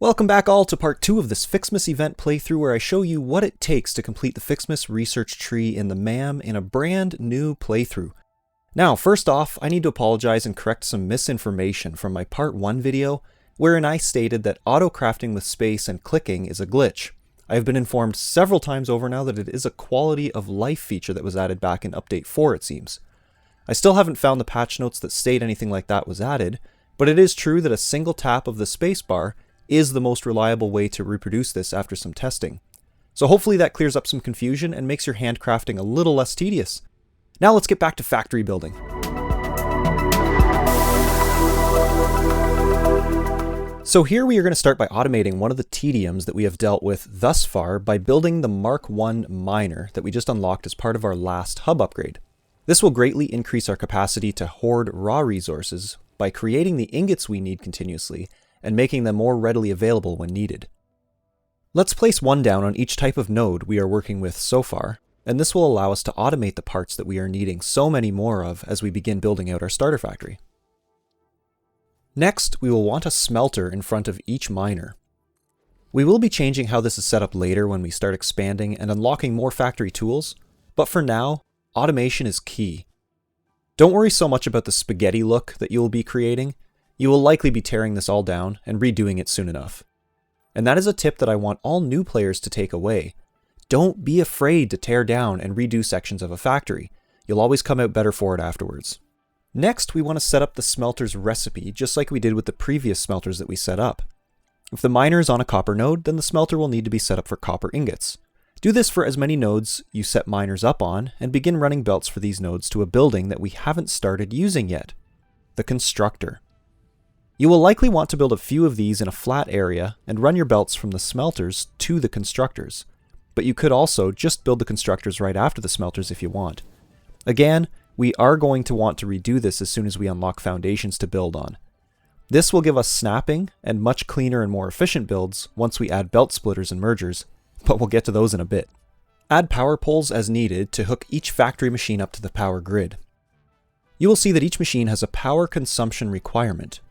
Welcome back all to part 2 of this FICSMAS event playthrough where I show you what it takes to complete the FICSMAS research tree in the MAM in a brand new playthrough. Now, first off, I need to apologize and correct some misinformation from my part 1 video, wherein I stated that auto-crafting with space and clicking is a glitch. I have been informed several times over now that it is a quality of life feature that was added back in Update 4, it seems. I still haven't found the patch notes that state anything like that was added, but it is true that a single tap of the spacebar is the most reliable way to reproduce this after some testing. So hopefully that clears up some confusion and makes your handcrafting a little less tedious. Now let's get back to factory building. So here we are going to start by automating one of the tediums that we have dealt with thus far by building the Mark I miner that we just unlocked as part of our last hub upgrade. This will greatly increase our capacity to hoard raw resources by creating the ingots we need continuously and making them more readily available when needed. Let's place one down on each type of node we are working with so far, and this will allow us to automate the parts that we are needing so many more of as we begin building out our starter factory. Next, we will want a smelter in front of each miner. We will be changing how this is set up later when we start expanding and unlocking more factory tools, but for now, automation is key. Don't worry so much about the spaghetti look that you will be creating. You will likely be tearing this all down and redoing it soon enough. And that is a tip that I want all new players to take away. Don't be afraid to tear down and redo sections of a factory. You'll always come out better for it afterwards. Next, we want to set up the smelter's recipe, just like we did with the previous smelters that we set up. If the miner is on a copper node, then the smelter will need to be set up for copper ingots. Do this for as many nodes you set miners up on, and begin running belts for these nodes to a building that we haven't started using yet, the constructor. You will likely want to build a few of these in a flat area and run your belts from the smelters to the constructors, but you could also just build the constructors right after the smelters if you want. Again, we are going to want to redo this as soon as we unlock foundations to build on. This will give us snapping and much cleaner and more efficient builds once we add belt splitters and mergers, but we'll get to those in a bit. Add power poles as needed to hook each factory machine up to the power grid. You will see that each machine has a power consumption requirement.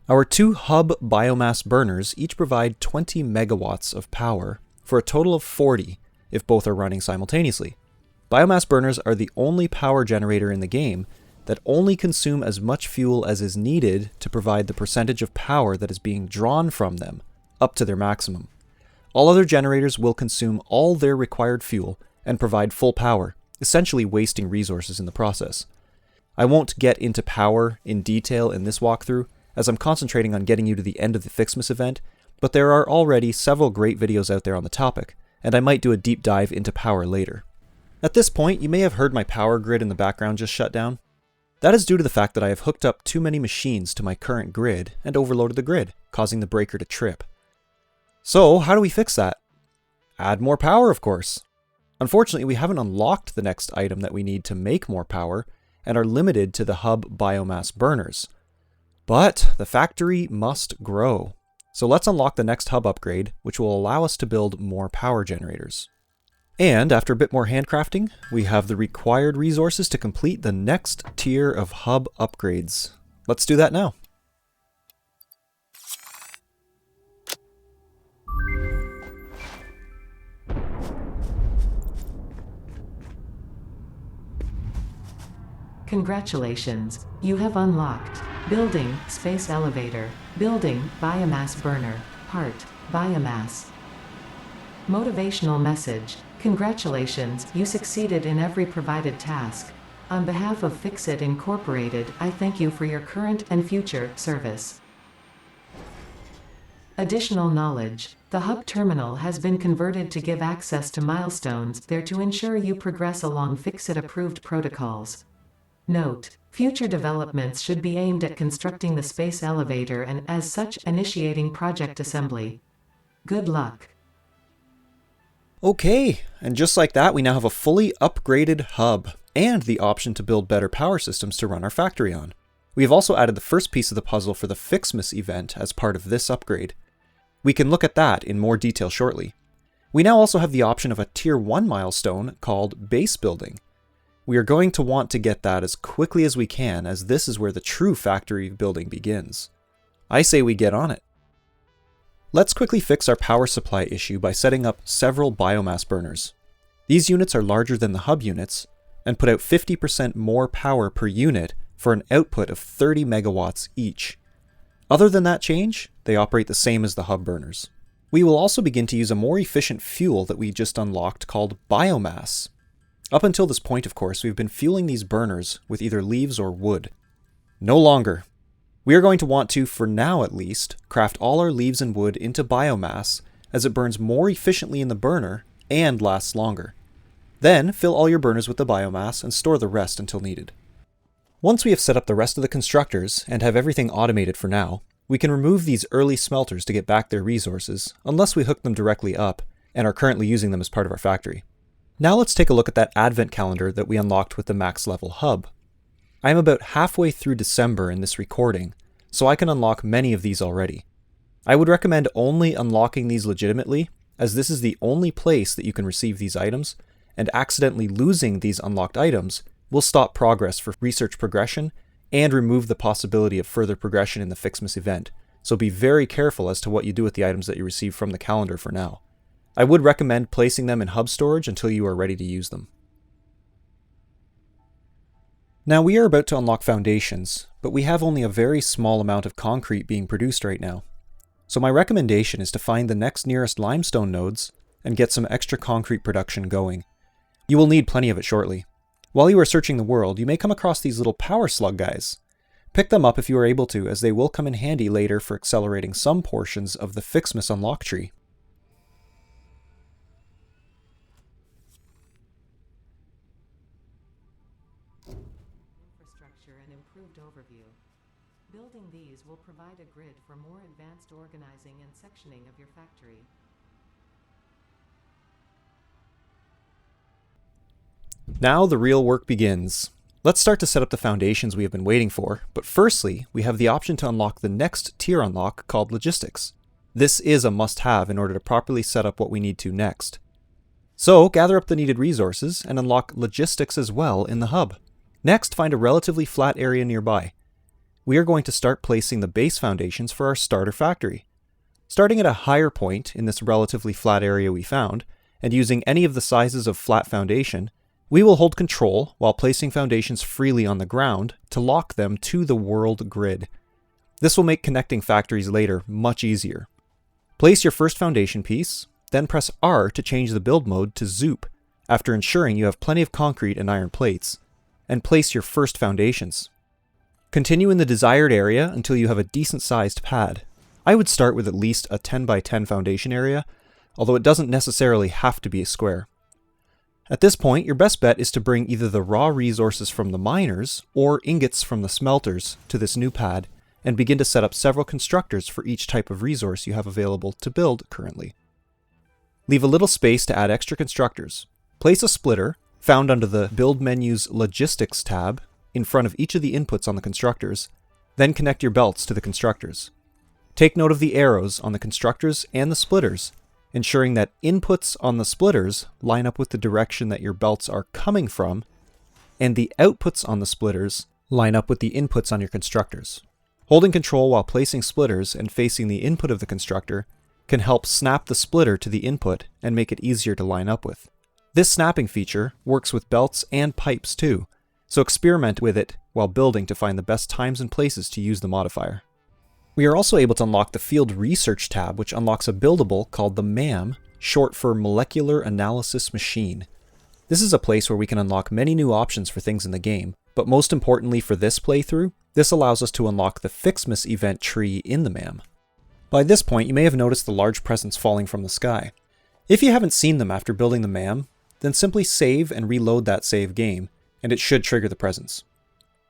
Our 2 hub biomass burners each provide 20 megawatts of power for a total of 40 if both are running simultaneously. Biomass burners are the only power generator in the game that only consume as much fuel as is needed to provide the percentage of power that is being drawn from them up to their maximum. All other generators will consume all their required fuel and provide full power, essentially wasting resources in the process. I won't get into power in detail in this walkthrough, as I'm concentrating on getting you to the end of the FICSMAS event, but there are already several great videos out there on the topic, and I might do a deep dive into power later. At this point, you may have heard my power grid in the background just shut down. That is due to the fact that I have hooked up too many machines to my current grid and overloaded the grid, causing the breaker to trip. So, how do we fix that? Add more power, of course. Unfortunately, we haven't unlocked the next item that we need to make more power, and are limited to the hub biomass burners. But the factory must grow. So let's unlock the next hub upgrade, which will allow us to build more power generators. And after a bit more handcrafting, we have the required resources to complete the next tier of hub upgrades. Let's do that now. Congratulations, you have unlocked Building Space Elevator, Building Biomass Burner, Part Biomass. Motivational message: congratulations, you succeeded in every provided task. On behalf of Fixit Incorporated, I thank you for your current and future service. Additional knowledge: the hub terminal has been converted to give access to milestones there to ensure you progress along Fixit-approved protocols. Note: future developments should be aimed at constructing the space elevator and, as such, initiating project assembly. Good luck. Okay, and just like that, we now have a fully upgraded hub and the option to build better power systems to run our factory on. We have also added the first piece of the puzzle for the FICSMAS event as part of this upgrade. We can look at that in more detail shortly. We now also have the option of a Tier 1 milestone called base building. We are going to want to get that as quickly as we can, as this is where the true factory building begins. I say we get on it. Let's quickly fix our power supply issue by setting up several biomass burners. These units are larger than the hub units and put out 50% more power per unit for an output of 30 megawatts each. Other than that change, they operate the same as the hub burners. We will also begin to use a more efficient fuel that we just unlocked called biomass. Up until this point, of course, we've been fueling these burners with either leaves or wood. No longer. We are going to want to, for now at least, craft all our leaves and wood into biomass as it burns more efficiently in the burner and lasts longer. Then, fill all your burners with the biomass and store the rest until needed. Once we have set up the rest of the constructors and have everything automated for now, we can remove these early smelters to get back their resources, unless we hook them directly up and are currently using them as part of our factory. Now let's take a look at that advent calendar that we unlocked with the max level hub. I am about halfway through December in this recording, so I can unlock many of these already. I would recommend only unlocking these legitimately, as this is the only place that you can receive these items, and accidentally losing these unlocked items will stop progress for research progression and remove the possibility of further progression in the FICSMAS event, so be very careful as to what you do with the items that you receive from the calendar for now. I would recommend placing them in hub storage until you are ready to use them. Now we are about to unlock foundations, but we have only a very small amount of concrete being produced right now. So my recommendation is to find the next nearest limestone nodes and get some extra concrete production going. You will need plenty of it shortly. While you are searching the world, you may come across these little power slug guys. Pick them up if you are able to, as they will come in handy later for accelerating some portions of the FICSMAS unlock tree. Infrastructure and improved overview. Building these will provide a grid for more advanced organizing and sectioning of your factory. Now the real work begins. Let's start to set up the foundations we have been waiting for, but firstly, we have the option to unlock the next tier unlock called Logistics. This is a must-have in order to properly set up what we need to next. So, gather up the needed resources and unlock Logistics as well in the hub. Next, find a relatively flat area nearby. We are going to start placing the base foundations for our starter factory. Starting at a higher point in this relatively flat area we found, and using any of the sizes of flat foundation, we will hold control while placing foundations freely on the ground to lock them to the world grid. This will make connecting factories later much easier. Place your first foundation piece, then press R to change the build mode to Zoop, after ensuring you have plenty of concrete and iron plates, and place your first foundations. Continue in the desired area until you have a decent sized pad. I would start with at least a 10 by 10 foundation area, although it doesn't necessarily have to be a square. At this point, your best bet is to bring either the raw resources from the miners or ingots from the smelters to this new pad and begin to set up several constructors for each type of resource you have available to build currently. Leave a little space to add extra constructors. Place a splitter, found under the Build menu's Logistics tab, in front of each of the inputs on the constructors, then connect your belts to the constructors. Take note of the arrows on the constructors and the splitters, ensuring that inputs on the splitters line up with the direction that your belts are coming from, and the outputs on the splitters line up with the inputs on your constructors. Holding control while placing splitters and facing the input of the constructor can help snap the splitter to the input and make it easier to line up with. This snapping feature works with belts and pipes too, so experiment with it while building to find the best times and places to use the modifier. We are also able to unlock the Field Research tab, which unlocks a buildable called the MAM, short for Molecular Analysis Machine. This is a place where we can unlock many new options for things in the game, but most importantly for this playthrough, this allows us to unlock the FICSMAS event tree in the MAM. By this point, you may have noticed the large presents falling from the sky. If you haven't seen them after building the MAM, then simply save and reload that save game, and it should trigger the presents.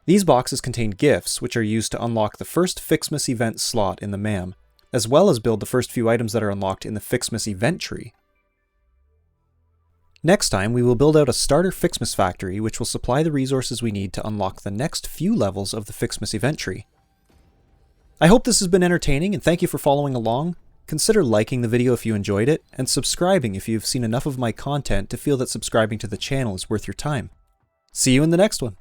These boxes contain gifts, which are used to unlock the first FICSMAS event slot in the MAM, as well as build the first few items that are unlocked in the FICSMAS event tree. Next time, we will build out a starter FICSMAS factory, which will supply the resources we need to unlock the next few levels of the FICSMAS event tree. I hope this has been entertaining, and thank you for following along. Consider liking the video if you enjoyed it, and subscribing if you've seen enough of my content to feel that subscribing to the channel is worth your time. See you in the next one!